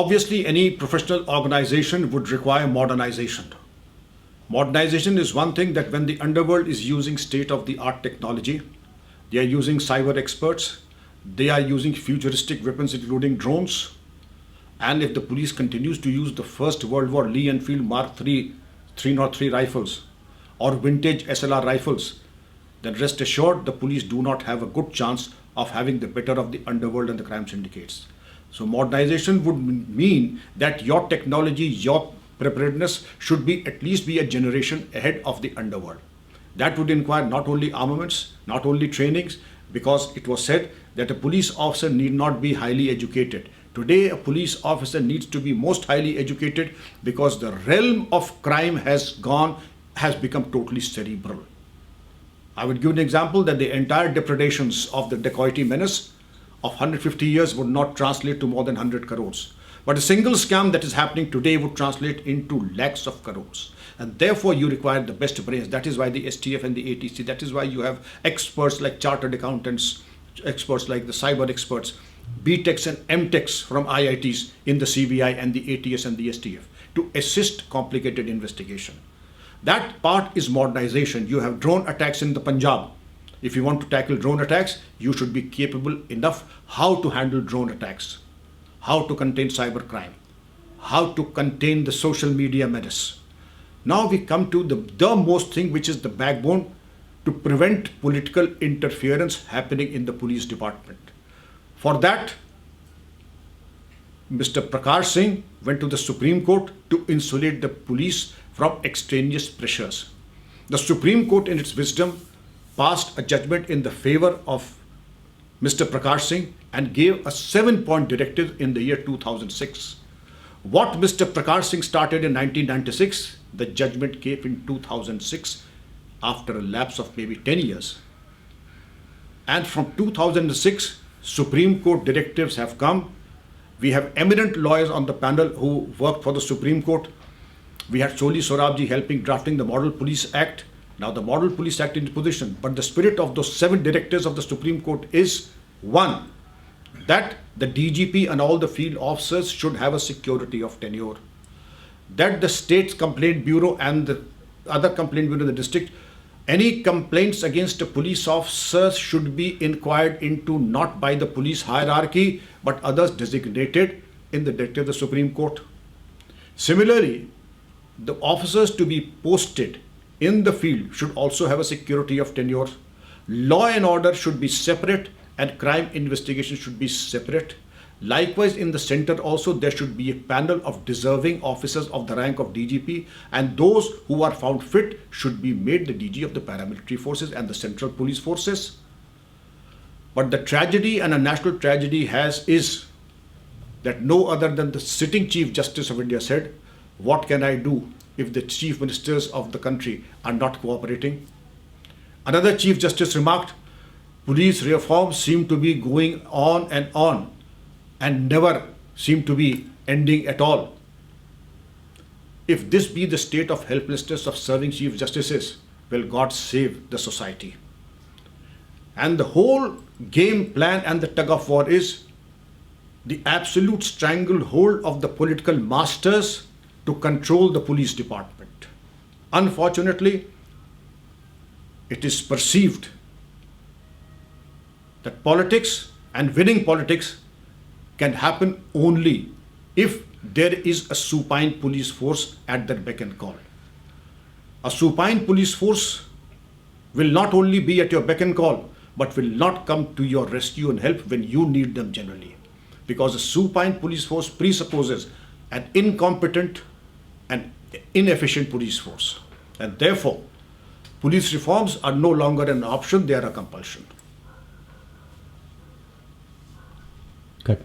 Obviously, any professional organization would require modernization. Modernization is one thing that when the underworld is using state-of-the-art technology, they are using cyber experts, they are using futuristic weapons including drones, and if the police continues to use the First World War Lee Enfield Mark III 303 rifles or vintage SLR rifles, then rest assured the police do not have a good chance of having the better of the underworld and the crime syndicates. So modernization would mean that your technology, your preparedness should be at least be a generation ahead of the underworld. That would require not only armaments, not only trainings, because it was said that a police officer need not be highly educated. Today, a police officer needs to be most highly educated because the realm of crime has become totally cerebral. I would give an example that the entire depredations of the dacoity menace of 150 years would not translate to more than 100 crores. But a single scam that is happening today would translate into lakhs of crores. And therefore you require the best brains. That is why the STF and the ATC, that is why you have experts like chartered accountants, experts like the cyber experts, BTechs and MTechs from IITs in the CBI and the ATS and the STF to assist complicated investigation. That part is modernization. You have drone attacks in the Punjab. If you want to tackle drone attacks, you should be capable enough how to handle drone attacks, how to contain cybercrime, how to contain the social media menace. Now we come to the most thing, which is the backbone to prevent political interference happening in the police department. For that, Mr. Prakash Singh went to the Supreme Court to insulate the police from extraneous pressures. The Supreme Court, in its wisdom, passed a judgment in the favor of Mr. Prakash Singh and gave a 7-point directive in the year 2006. What Mr. Prakash Singh started in 1996, the judgment came in 2006 after a lapse of maybe 10 years. And from 2006, Supreme Court directives have come. We have eminent lawyers on the panel who worked for the Supreme Court. We had Soli Sorabji helping drafting the Model Police Act. Now the Model Police Act in position, but the spirit of those 7 directives of the Supreme Court is one, that the DGP and all the field officers should have a security of tenure, that the State's Complaint Bureau and the other complaint bureau in the district, any complaints against a police officer should be inquired into not by the police hierarchy, but others designated in the directive of the Supreme Court. Similarly, the officers to be posted in the field should also have a security of tenure. Law and order should be separate and crime investigation should be separate. Likewise, in the center also, there should be a panel of deserving officers of the rank of DGP, and those who are found fit should be made the DG of the paramilitary forces and the central police forces. But the tragedy, and a national tragedy, is that no other than the sitting Chief Justice of India said, "What can I do if the chief ministers of the country are not cooperating?" Another Chief Justice remarked, police reforms seem to be going on and never seem to be ending at all. If this be the state of helplessness of serving Chief Justices, will God save the society. And the whole game plan and the tug of war is the absolute stranglehold of the political masters to control the police department. Unfortunately, it is perceived that politics and winning politics can happen only if there is a supine police force at their beck and call. A supine police force will not only be at your beck and call, but will not come to your rescue and help when you need them generally. Because a supine police force presupposes an incompetent and inefficient police force. And therefore, police reforms are no longer an option, they are a compulsion. Good.